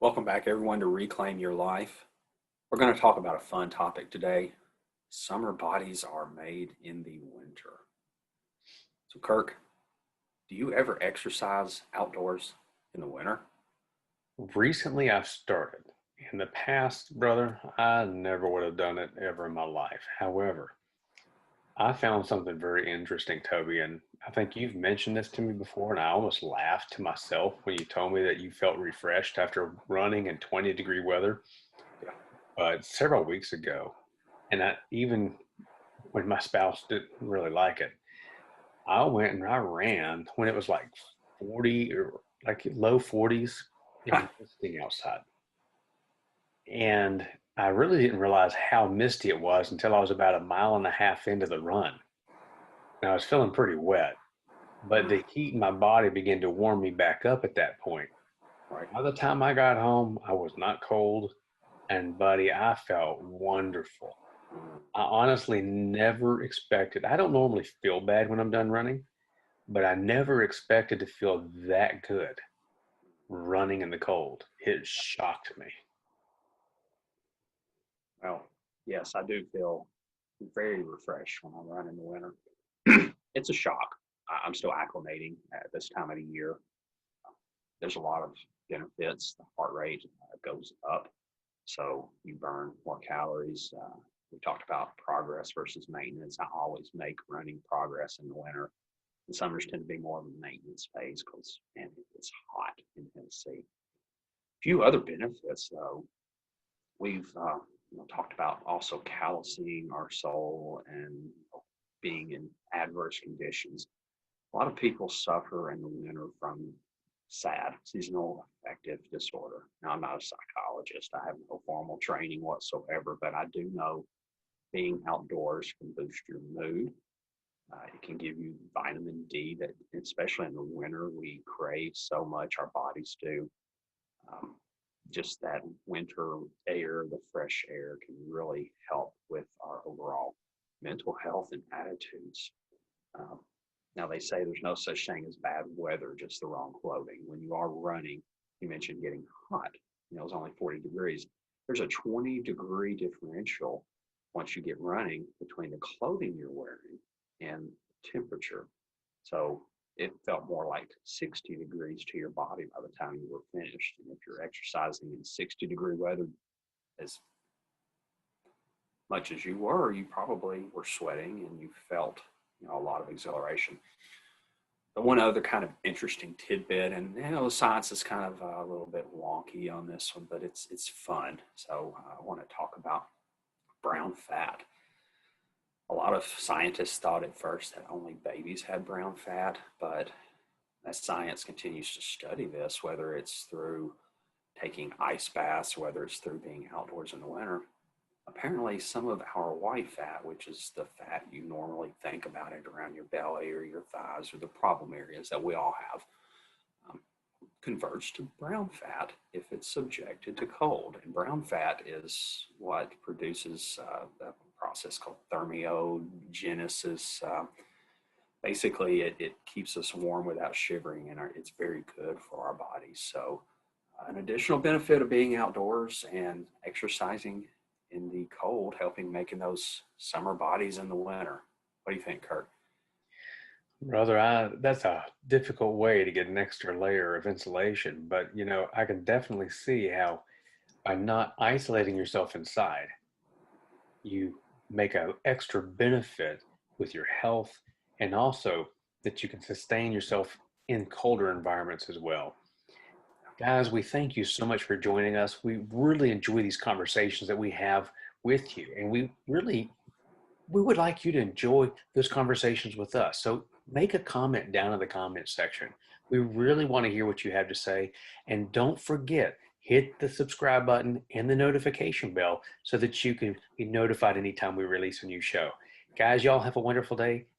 Welcome back, everyone, to Reclaim Your Life. We're going to talk about a fun topic today. Summer bodies are made in the winter. So, Kirk, do you ever exercise outdoors in the winter? Recently, I've started. In the past, brother, I never would have done it ever in my life. However, I found something very interesting, Toby, and I think you've mentioned this to me before, and I almost laughed to myself when you told me that you felt refreshed after running in 20-degree weather. Yeah. But several weeks ago, and even when my spouse didn't really like it, I went and I ran when it was like 40 or like low 40s and misting outside. And I really didn't realize how misty it was until I was about a mile and a half into the run. And I was feeling pretty wet, but the heat in my body began to warm me back up at that point. Right. By the time I got home, I was not cold. And buddy, I felt wonderful. I honestly never expected, I don't normally feel bad when I'm done running, but I never expected to feel that good running in the cold. It shocked me. Well, yes, I do feel very refreshed when I run in the winter. It's a shock. I'm still acclimating at this time of the year. There's a lot of benefits. The heart rate goes up, so you burn more calories. We talked about progress versus maintenance. I always make running progress in the winter. The summers tend to be more of a maintenance phase because, man, it's hot in Tennessee. A few other benefits, though, we've talked about also callousing our soul and being in adverse conditions. A lot of people suffer in the winter from SAD, seasonal affective disorder. Now, I'm not a psychologist. I have no formal training whatsoever, but I do know being outdoors can boost your mood. It can give you vitamin D that, especially in the winter, we crave so much, our bodies do. Um, just that winter air, the fresh air can really help with our overall mental health and attitudes. Um, Now, they say there's no such thing as bad weather, just the wrong clothing. When you are running, you mentioned getting hot. It's only 40 degrees. There's a 20-degree differential once you get running between the clothing you're wearing and temperature. So it felt more like 60 degrees to your body by the time you were finished. And if you're exercising in 60-degree weather as much as you were, you probably were sweating and you felt a lot of exhilaration. But one other kind of interesting tidbit, and the science is kind of a little bit wonky on this one, but it's fun. So I want to talk about brown fat. A lot of scientists thought at first that only babies had brown fat, but as science continues to study this, whether it's through taking ice baths, whether it's through being outdoors in the winter, apparently some of our white fat, which is the fat you normally think about it around your belly or your thighs or the problem areas that we all have, um, converts to brown fat if it's subjected to cold. And brown fat is what produces a process called thermogenesis. Basically, it keeps us warm without shivering, and it's very good for our bodies. So, an additional benefit of being outdoors and exercising in the cold, helping making those summer bodies in the winter. What do you think, Kurt? Brother, that's a difficult way to get an extra layer of insulation, but I can definitely see how by not isolating yourself inside, you make an extra benefit with your health and also that you can sustain yourself in colder environments as well. Guys, we thank you so much for joining us. We really enjoy these conversations that we have with you, and we would like you to enjoy those conversations with us. So make a comment down in the comment section. We really want to hear what you have to say. And don't forget, hit the subscribe button and the notification bell so that you can be notified anytime we release a new show. Guys, y'all have a wonderful day.